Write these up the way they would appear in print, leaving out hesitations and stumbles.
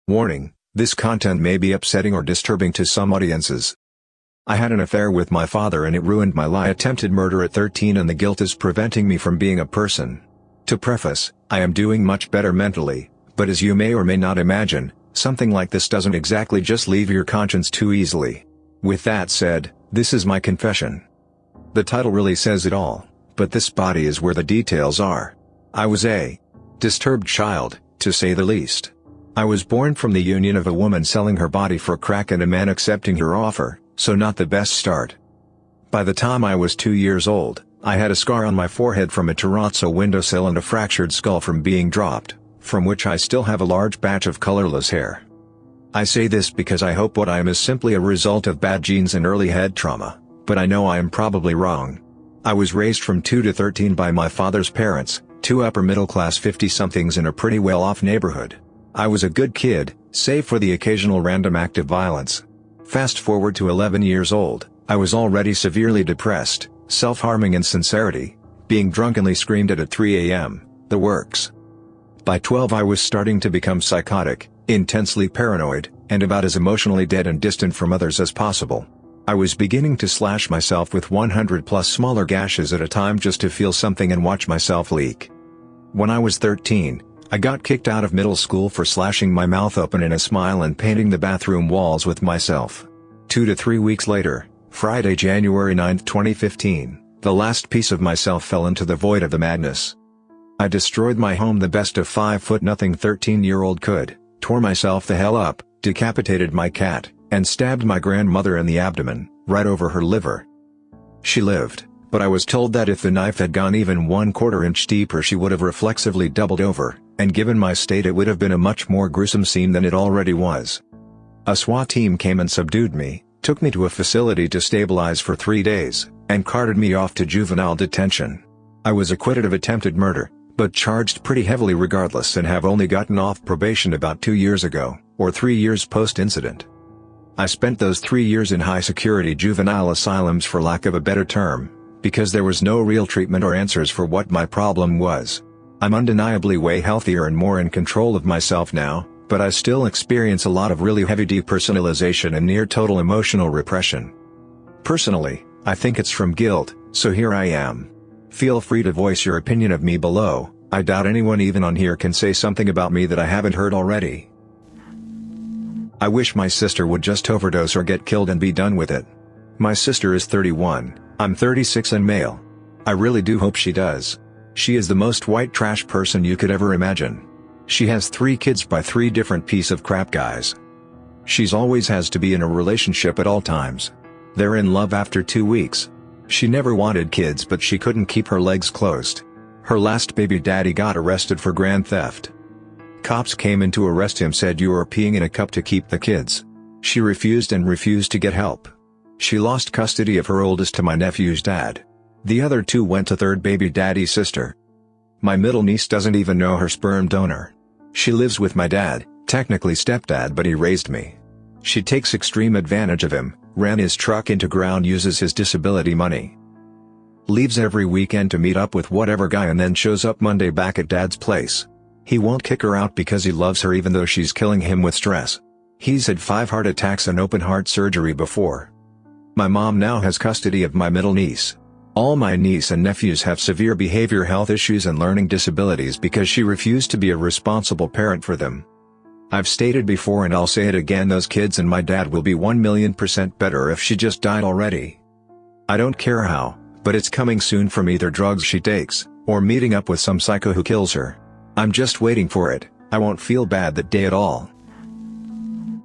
Warning, this content may be upsetting or disturbing to some audiences. I had an affair with my father and it ruined my life. Attempted murder at 13 and the guilt is preventing me from being a person. To preface, I am doing much better mentally, but as you may or may not imagine, something like this doesn't exactly just leave your conscience too easily. With that said, this is my confession. The title really says it all, but this body is where the details are. I was a disturbed child, to say the least. I was born from the union of a woman selling her body for crack and a man accepting her offer, so not the best start. By the time I was 2 years old, I had a scar on my forehead from a terrazzo windowsill and a fractured skull from being dropped, from which I still have a large batch of colorless hair. I say this because I hope what I am is simply a result of bad genes and early head trauma, but I know I am probably wrong. I was raised from 2 to 13 by my father's parents, two upper-middle-class 50-somethings in a pretty well-off neighborhood. I was a good kid, save for the occasional random act of violence. Fast forward to 11 years old, I was already severely depressed, self-harming insincerity, being drunkenly screamed at 3 a.m., the works. By 12 I was starting to become psychotic, intensely paranoid, and about as emotionally dead and distant from others as possible. I was beginning to slash myself with 100+ smaller gashes at a time just to feel something and watch myself leak. When I was 13, I got kicked out of middle school for slashing my mouth open in a smile and painting the bathroom walls with myself. 2 to 3 weeks later, Friday, January 9, 2015, the last piece of myself fell into the void of the madness. I destroyed my home the best of 5'0" 13-year-old could, tore myself the hell up, decapitated my cat, and stabbed my grandmother in the abdomen, right over her liver. She lived, but I was told that if the knife had gone even 1/4 inch deeper she would have reflexively doubled over, and given my state it would have been a much more gruesome scene than it already was. A SWAT team came and subdued me, took me to a facility to stabilize for 3 days, and carted me off to juvenile detention. I was acquitted of attempted murder, but charged pretty heavily regardless and have only gotten off probation about 2 years ago, or 3 years post-incident. I spent those 3 years in high-security juvenile asylums for lack of a better term, because there was no real treatment or answers for what my problem was. I'm undeniably way healthier and more in control of myself now, but I still experience a lot of really heavy depersonalization and near-total emotional repression. Personally, I think it's from guilt, so here I am. Feel free to voice your opinion of me below. I doubt anyone even on here can say something about me that I haven't heard already. I wish my sister would just overdose or get killed and be done with it. My sister is 31, I'm 36 and male. I really do hope she does. She is the most white trash person you could ever imagine. She has 3 kids by 3 different piece of crap guys. She's always has to be in a relationship at all times. They're in love after 2 weeks. She never wanted kids but she couldn't keep her legs closed. Her last baby daddy got arrested for grand theft. Cops came in to arrest him, said you were peeing in a cup to keep the kids. She refused and refused to get help. She lost custody of her oldest to my nephew's dad. The other 2 went to third baby daddy's sister. My middle niece doesn't even know her sperm donor. She lives with my dad, technically stepdad, but he raised me. She takes extreme advantage of him, ran his truck into ground, uses his disability money. Leaves every weekend to meet up with whatever guy and then shows up Monday back at dad's place. He won't kick her out because he loves her even though she's killing him with stress. He's had 5 heart attacks and open heart surgery before. My mom now has custody of my middle niece. All my niece and nephews have severe behavior health issues and learning disabilities because she refused to be a responsible parent for them. I've stated before and I'll say it again, those kids and my dad will be 1,000,000% better if she just died already. I don't care how, but it's coming soon from either drugs she takes, or meeting up with some psycho who kills her. I'm just waiting for it. I won't feel bad that day at all.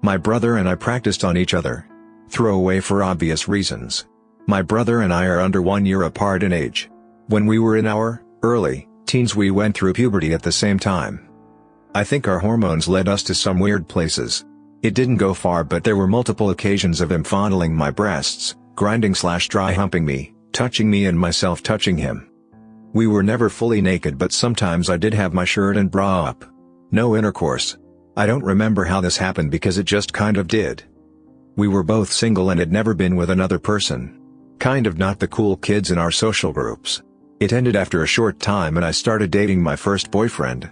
My brother and I practiced on each other. Throwaway for obvious reasons. My brother and I are under 1 year apart in age. When we were in our early teens we went through puberty at the same time. I think our hormones led us to some weird places. It didn't go far, but there were multiple occasions of him fondling my breasts, grinding/dry humping me, touching me and myself touching him. We were never fully naked, but sometimes I did have my shirt and bra up. No intercourse. I don't remember how this happened because it just kind of did. We were both single and had never been with another person. Kind of not the cool kids in our social groups. It ended after a short time and I started dating my first boyfriend.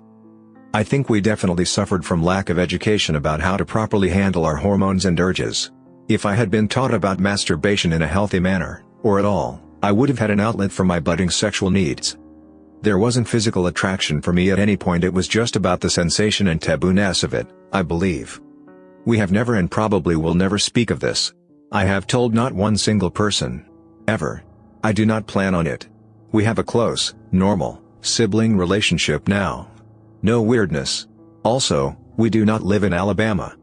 I think we definitely suffered from lack of education about how to properly handle our hormones and urges. If I had been taught about masturbation in a healthy manner, or at all, I would have had an outlet for my budding sexual needs. There wasn't physical attraction for me at any point, it was just about the sensation and tabooness of it, I believe. We have never and probably will never speak of this. I have told not one single person. Ever. I do not plan on it. We have a close, normal, sibling relationship now. No weirdness. Also, we do not live in Alabama.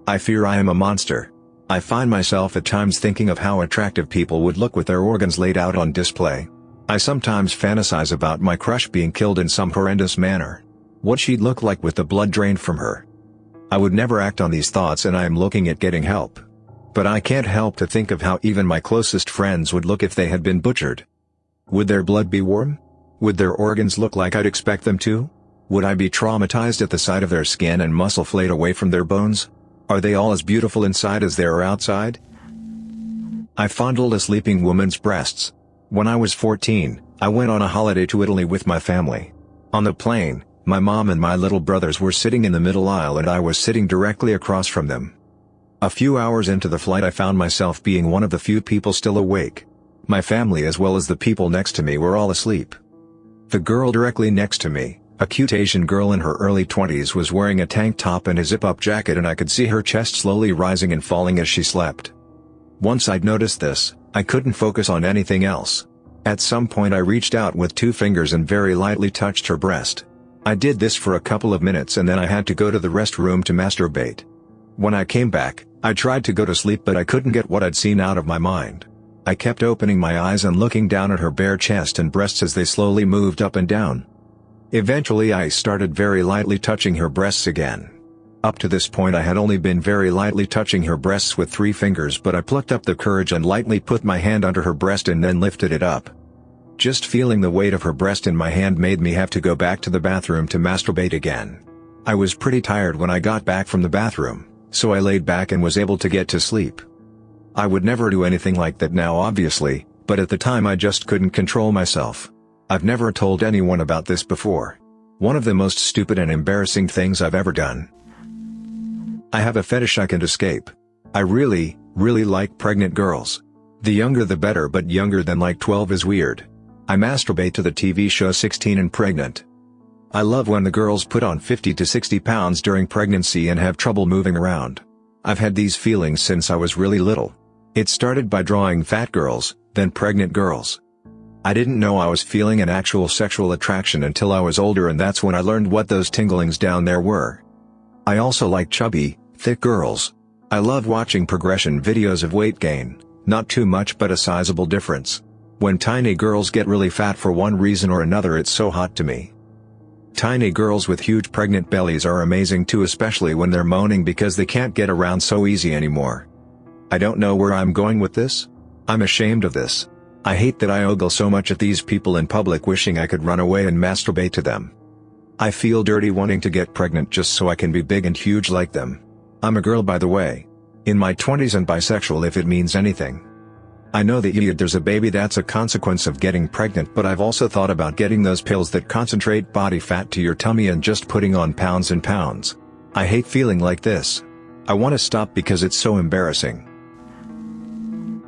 I fear I am a monster. I find myself at times thinking of how attractive people would look with their organs laid out on display. I sometimes fantasize about my crush being killed in some horrendous manner. What she'd look like with the blood drained from her. I would never act on these thoughts and I am looking at getting help. But I can't help to think of how even my closest friends would look if they had been butchered. Would their blood be warm? Would their organs look like I'd expect them to? Would I be traumatized at the sight of their skin and muscle flayed away from their bones? Are they all as beautiful inside as they are outside? I fondled a sleeping woman's breasts. When I was 14, I went on a holiday to Italy with my family. On the plane, my mom and my little brothers were sitting in the middle aisle and I was sitting directly across from them. A few hours into the flight I found myself being one of the few people still awake. My family as well as the people next to me were all asleep. The girl directly next to me, a cute Asian girl in her early 20s, was wearing a tank top and a zip-up jacket and I could see her chest slowly rising and falling as she slept. Once I'd noticed this, I couldn't focus on anything else. At some point I reached out with 2 fingers and very lightly touched her breast. I did this for a couple of minutes and then I had to go to the restroom to masturbate. When I came back, I tried to go to sleep but I couldn't get what I'd seen out of my mind. I kept opening my eyes and looking down at her bare chest and breasts as they slowly moved up and down. Eventually I started very lightly touching her breasts again. Up to this point I had only been very lightly touching her breasts with 3 fingers, but I plucked up the courage and lightly put my hand under her breast and then lifted it up. Just feeling the weight of her breast in my hand made me have to go back to the bathroom to masturbate again. I was pretty tired when I got back from the bathroom, so I laid back and was able to get to sleep. I would never do anything like that now obviously, but at the time I just couldn't control myself. I've never told anyone about this before. One of the most stupid and embarrassing things I've ever done. I have a fetish I can't escape. I really like pregnant girls. The younger the better, but younger than like 12 is weird. I masturbate to the TV show 16 and Pregnant. I love when the girls put on 50 to 60 pounds during pregnancy and have trouble moving around. I've had these feelings since I was really little. It started by drawing fat girls, then pregnant girls. I didn't know I was feeling an actual sexual attraction until I was older, and that's when I learned what those tinglings down there were. I also like chubby, thick girls. I love watching progression videos of weight gain, not too much but a sizable difference. When tiny girls get really fat for one reason or another, it's so hot to me. Tiny girls with huge pregnant bellies are amazing too, especially when they're moaning because they can't get around so easy anymore. I don't know where I'm going with this. I'm ashamed of this. I hate that I ogle so much at these people in public, wishing I could run away and masturbate to them. I feel dirty wanting to get pregnant just so I can be big and huge like them. I'm a girl, by the way. In my 20s and bisexual, if it means anything. I know that there's a baby that's a consequence of getting pregnant, but I've also thought about getting those pills that concentrate body fat to your tummy and just putting on pounds and pounds. I hate feeling like this. I want to stop because it's so embarrassing.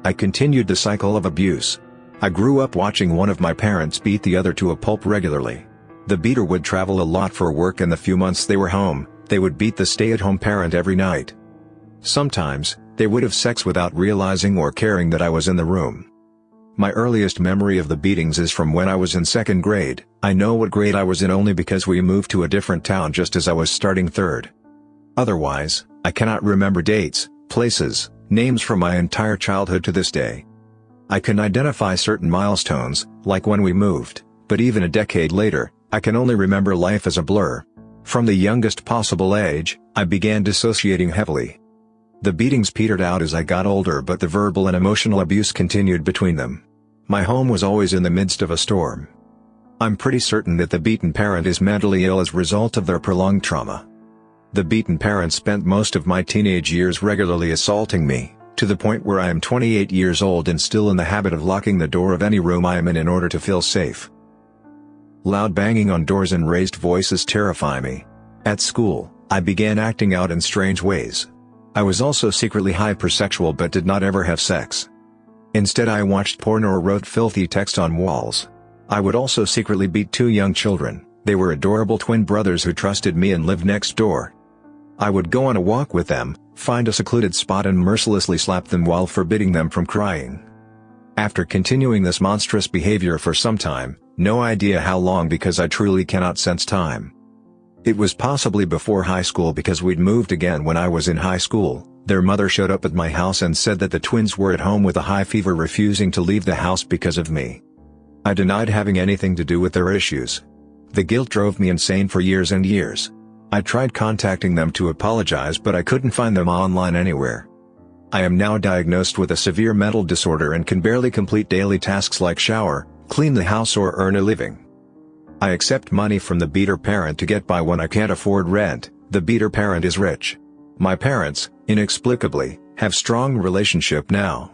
I continued the cycle of abuse. I grew up watching one of my parents beat the other to a pulp regularly. The beater would travel a lot for work, and the few months they were home, they would beat the stay-at-home parent every night. Sometimes, they would have sex without realizing or caring that I was in the room. My earliest memory of the beatings is from when I was in 2nd grade. I know what grade I was in only because we moved to a different town just as I was starting 3rd. Otherwise, I cannot remember dates, places, names from my entire childhood to this day. I can identify certain milestones, like when we moved, but even a decade later, I can only remember life as a blur. From the youngest possible age, I began dissociating heavily. The beatings petered out as I got older, but the verbal and emotional abuse continued between them. My home was always in the midst of a storm. I'm pretty certain that the beaten parent is mentally ill as a result of their prolonged trauma. The beaten parent spent most of my teenage years regularly assaulting me, to the point where I am 28 years old and still in the habit of locking the door of any room I am in order to feel safe. Loud banging on doors and raised voices terrify me. At school, I began acting out in strange ways. I was also secretly hypersexual but did not ever have sex. Instead I watched porn or wrote filthy text on walls. I would also secretly beat 2 young children. They were adorable twin brothers who trusted me and lived next door. I would go on a walk with them, find a secluded spot and mercilessly slap them while forbidding them from crying. After continuing this monstrous behavior for some time, no idea how long because I truly cannot sense time. It was possibly before high school because we'd moved again when I was in high school. Their mother showed up at my house and said that the twins were at home with a high fever refusing to leave the house because of me. I denied having anything to do with their issues. The guilt drove me insane for years and years. I tried contacting them to apologize but I couldn't find them online anywhere. I am now diagnosed with a severe mental disorder and can barely complete daily tasks like shower, clean the house or earn a living. I accept money from the beater parent to get by when I can't afford rent. The beater parent is rich. My parents, inexplicably, have strong relationship now.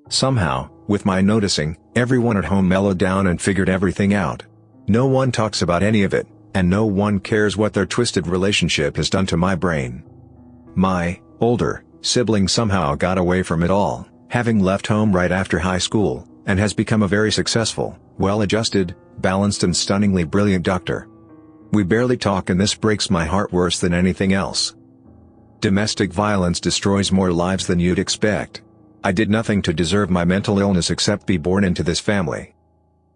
Somehow, with my noticing, everyone at home mellowed down and figured everything out. No one talks about any of it, and no one cares what their twisted relationship has done to my brain. My older sibling somehow got away from it all, having left home right after high school, and has become a very successful, well-adjusted, balanced and stunningly brilliant doctor. We barely talk and this breaks my heart worse than anything else. Domestic violence destroys more lives than you'd expect. I did nothing to deserve my mental illness except be born into this family.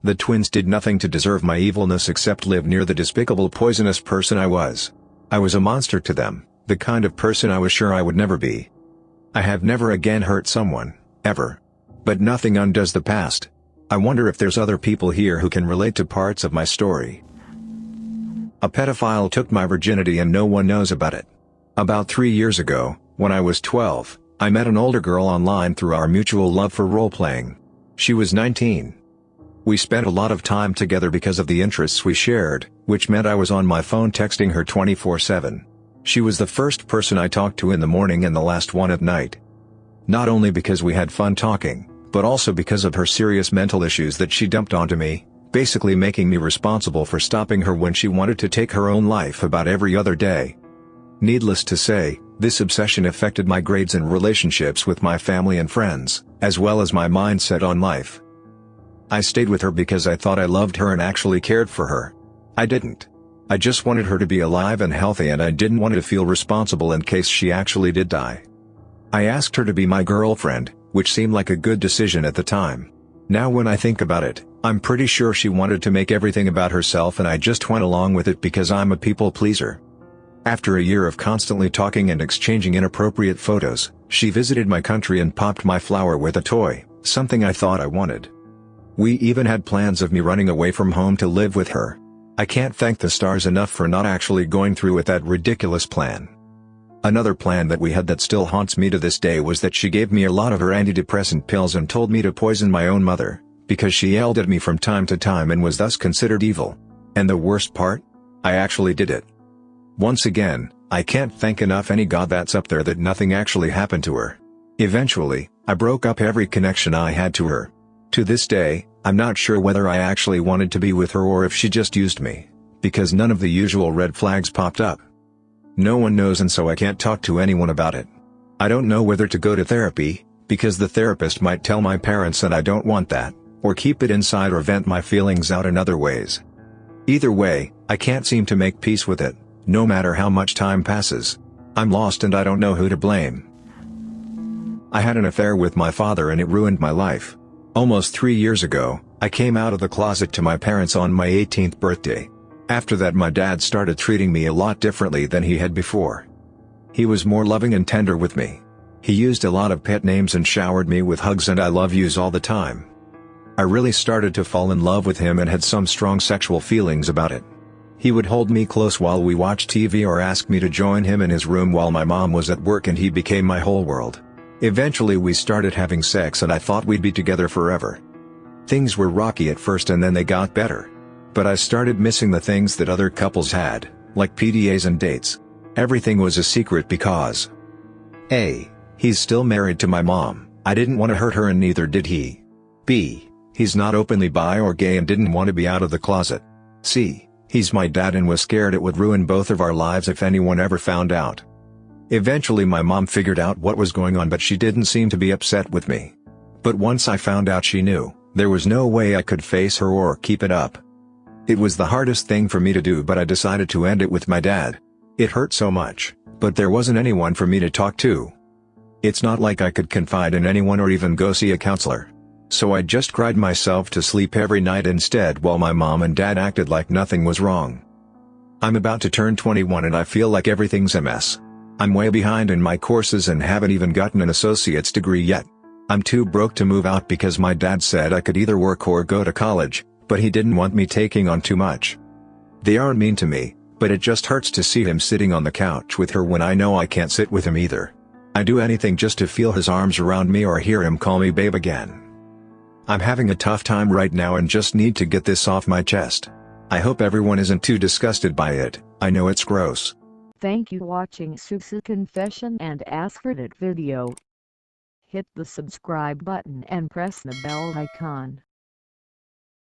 The twins did nothing to deserve my evilness except live near the despicable poisonous person I was. I was a monster to them, the kind of person I was sure I would never be. I have never again hurt someone, ever. But nothing undoes the past. I wonder if there's other people here who can relate to parts of my story. A pedophile took my virginity and no one knows about it. About 3 years ago, when I was 12, I met an older girl online through our mutual love for role-playing. She was 19. We spent a lot of time together because of the interests we shared, which meant I was on my phone texting her 24/7. She was the first person I talked to in the morning and the last one at night. Not only because we had fun talking, but also because of her serious mental issues that she dumped onto me, basically making me responsible for stopping her when she wanted to take her own life about every other day. Needless to say, this obsession affected my grades and relationships with my family and friends, as well as my mindset on life. I stayed with her because I thought I loved her and actually cared for her. I didn't. I just wanted her to be alive and healthy and I didn't want to feel responsible in case she actually did die. I asked her to be my girlfriend, which seemed like a good decision at the time. Now when I think about it, I'm pretty sure she wanted to make everything about herself and I just went along with it because I'm a people pleaser. After a year of constantly talking and exchanging inappropriate photos, she visited my country and popped my flower with a toy, something I thought I wanted. We even had plans of me running away from home to live with her. I can't thank the stars enough for not actually going through with that ridiculous plan. Another plan that we had that still haunts me to this day was that she gave me a lot of her antidepressant pills and told me to poison my own mother, because she yelled at me from time to time and was thus considered evil. And the worst part? I actually did it. Once again, I can't thank enough any god that's up there that nothing actually happened to her. Eventually, I broke up every connection I had to her. To this day, I'm not sure whether I actually wanted to be with her or if she just used me, because none of the usual red flags popped up. No one knows and so I can't talk to anyone about it. I don't know whether to go to therapy, because the therapist might tell my parents and I don't want that, or keep it inside or vent my feelings out in other ways. Either way, I can't seem to make peace with it, no matter how much time passes. I'm lost and I don't know who to blame. I had an affair with my father and it ruined my life. Almost 3 years ago, I came out of the closet to my parents on my 18th birthday. After that my dad started treating me a lot differently than he had before. He was more loving and tender with me. He used a lot of pet names and showered me with hugs and I love yous all the time. I really started to fall in love with him and had some strong sexual feelings about it. He would hold me close while we watched TV or ask me to join him in his room while my mom was at work and he became my whole world. Eventually we started having sex and I thought we'd be together forever. Things were rocky at first and then they got better. But I started missing the things that other couples had, like PDAs and dates. Everything was a secret because A. He's still married to my mom. I didn't want to hurt her and neither did he. B. He's not openly bi or gay and didn't want to be out of the closet. See, he's my dad and was scared it would ruin both of our lives if anyone ever found out. Eventually my mom figured out what was going on, but she didn't seem to be upset with me. But once I found out she knew, there was no way I could face her or keep it up. It was the hardest thing for me to do, but I decided to end it with my dad. It hurt so much, but there wasn't anyone for me to talk to. It's not like I could confide in anyone or even go see a counselor. So I just cried myself to sleep every night instead while my mom and dad acted like nothing was wrong. I'm about to turn 21 and I feel like everything's a mess. I'm way behind in my courses and haven't even gotten an associate's degree yet. I'm too broke to move out because my dad said I could either work or go to college, but he didn't want me taking on too much. They aren't mean to me, but it just hurts to see him sitting on the couch with her when I know I can't sit with him either. I do anything just to feel his arms around me or hear him call me babe again. I'm having a tough time right now and just need to get this off my chest. I hope everyone isn't too disgusted by it. I know it's gross. Thank you for watching Susi Confession and askreddit video. Hit the subscribe button and press the bell icon.